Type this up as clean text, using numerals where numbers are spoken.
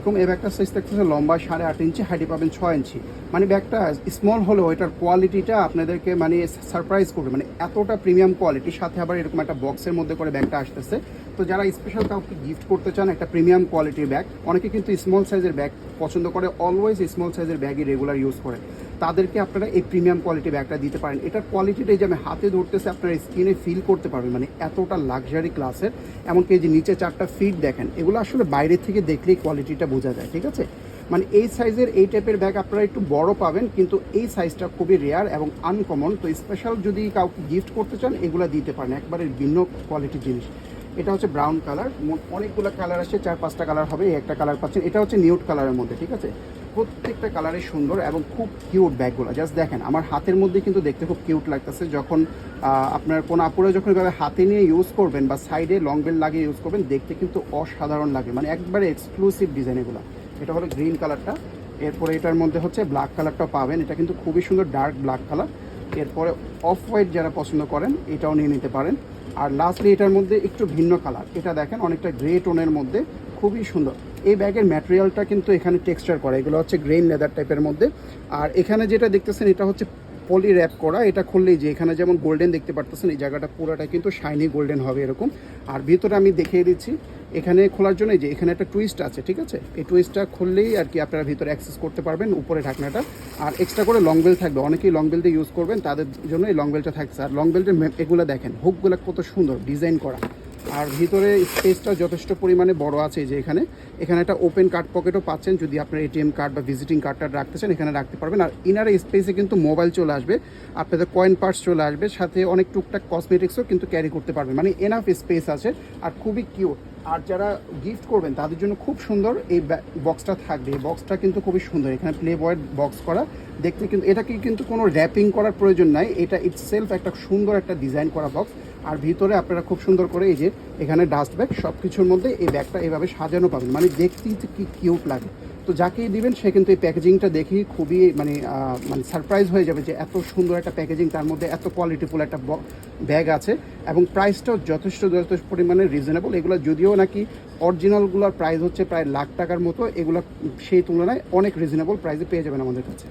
এরকম এই ব্যাগটার সাইজ থাকতেছে লম্বা 8.5 ইঞ্চি, হাইটে পাবেন 6 ইঞ্চি। মানে ব্যাগটা স্মল হলেও এটার কোয়ালিটিটা আপনাদেরকে মানে সারপ্রাইজ করবে, মানে এতটা প্রিমিয়াম কোয়ালিটির সাথে আবার এরকম একটা বক্সের মধ্যে করে ব্যাগটা আসতেছে। তো যারা স্পেশাল কাউকে গিফট করতে চান একটা প্রিমিয়াম কোয়ালিটির ব্যাগ, অনেকে কিন্তু স্মল সাইজের ব্যাগ পছন্দ করে, অলওয়েজ স্মল সাইজের ব্যাগই রেগুলার ইউজ করে, তাদেরকে আপনারা এই প্রিমিয়াম কোয়ালিটি ব্যাগটা দিতে পারেন। এটার কোয়ালিটিটা যে আমি হাতে ধরতেছে আপনার স্কিনে ফিল করতে পারবেন, মানে এতটা লাক্সারি ক্লাসের। এমনকি এই যে নিচে 4টা ফিট দেখেন, এগুলো আসলে বাইরে থেকে দেখলেই কোয়ালিটিটা বোঝা যায়, ঠিক আছে। মানে এই সাইজের এই টাইপের ব্যাগ আপনারা একটু বড় পাবেন, কিন্তু এই সাইজটা খুবই রেয়ার এবং আনকমন। তো স্পেশাল যদি কাউকে গিফট করতে চান এগুলো দিতে পারেন, একবারে ভিন্ন কোয়ালিটির জিনিস। এটা হচ্ছে ব্রাউন কালার, অনেকগুলো কালার আসে, 4-5টা কালার হবে, এই একটা কালার পাচ্ছেন। এটা হচ্ছে নিউড কালারের মধ্যে, ঠিক আছে। প্রত্যেকটা কালারই সুন্দর এবং খুব কিউট ব্যাগগুলো। জাস্ট দেখেন আমার হাতের মধ্যে কিন্তু দেখতে খুব কিউট লাগতেছে। যখন আপনার কোনো আপুরা যখন এভাবে হাতে নিয়ে ইউজ করবেন বা সাইডে লং বেল লাগিয়ে ইউজ করবেন, দেখতে কিন্তু অসাধারণ লাগে, মানে একবারে এক্সক্লুসিভ ডিজাইন এগুলো। এটা হলো গ্রিন কালারটা, এরপরে এটার মধ্যে হচ্ছে ব্ল্যাক কালারটাও পাবেন, এটা কিন্তু খুবই সুন্দর ডার্ক ব্ল্যাক কালার। এরপরে অফ হোয়াইট যারা পছন্দ করেন এটাও নিয়ে নিতে পারেন। আর লাস্টলি এটার মধ্যে একটু ভিন্ন কালার, এটা দেখেন অনেকটা গ্রে টোনের মধ্যে, খুবই সুন্দর। এই ব্যাগের ম্যাটেরিয়ালটা কিন্তু এখানে টেক্সচার করা, এগুলো হচ্ছে গ্রেন লেদার টাইপের মধ্যে। আর এখানে যেটা দেখতেছেন এটা হচ্ছে পলি র্যাপ করা। এটা খুললেই যে এখানে যেমন গোল্ডেন দেখতে পারতেছেন, এই জায়গাটা পুরোটা কিন্তু শাইনি গোল্ডেন হবে এরকম। আর ভিতরে আমি দেখিয়ে দিচ্ছি, এখানে খোলার জন্য যে এখানে একটা টুইস্ট আছে, ঠিক আছে। এই টুইস্টটা খুললেই আর কি আপনারা ভিতরে অ্যাক্সেস করতে পারবেন, উপরে ঢাকনাটা। আর এক্সট্রা করে লং বেল থাকবে, অনেকেই লং বেল দিয়ে ইউজ করবেন, তাদের জন্য এই লং বেলটা থাকছে। আর লং বেল্টের এগুলো দেখেন হুকগুলো কত সুন্দর ডিজাইন করা। আর ভিতরে স্পেসটা যথেষ্ট পরিমাণে বড় আছে, যে এখানে একটা ওপেন কার্ড পকেটও পাচ্ছেন, যদি আপনার এটিএম কার্ড বা ভিজিটিং কার্ডটা রাখতে চান এখানে রাখতে পারবেন। আর ইনারে স্পেসে কিন্তু মোবাইল চলে আসবে, আপনাদের কয়েন পার্স চলে আসবে, সাথে অনেক টুকটাক কসমেটিক্সও কিন্তু ক্যারি করতে পারবেন, মানে এনাফ স্পেস আছে। আর খুবই কিউট। আর যারা গিফট করবেন তাদের জন্য খুব সুন্দর এই বক্সটা থাকবে। এই বক্সটা কিন্তু খুবই সুন্দর, এখানে প্লে বয়ের বক্স করা দেখতে, কিন্তু এটাকে কিন্তু কোনো র্যাপিং করার প্রয়োজন নাই, এটা ইটসেলফ একটা সুন্দর একটা ডিজাইন করা বক্স। আর ভিতরে আপনারা খুব সুন্দর করে এই যে এখানে ডাস্ট ব্যাগ সব কিছুর মধ্যে এই ব্যাগটা এভাবে সাজানো পাবেন, মানে দেখতেই কি কিউট লাগে। তো যাকেই দিবেন সে কিন্তু এই প্যাকেজিংটা দেখেই খুবই মানে সারপ্রাইজ হয়ে যাবে যে এত সুন্দর একটা প্যাকেজিং, তার মধ্যে এত কোয়ালিটিফুল একটা ব্যাগ আছে। এবং প্রাইসটাও যথেষ্ট পরিমাণে রিজনেবল। এগুলো যদিও নাকি অরিজিনালগুলোর প্রাইস হচ্ছে প্রায় লাখ টাকার মতো, এগুলো সেই তুলনায় অনেক রিজনেবল প্রাইসে পেয়ে যাবেন আমাদের কাছে।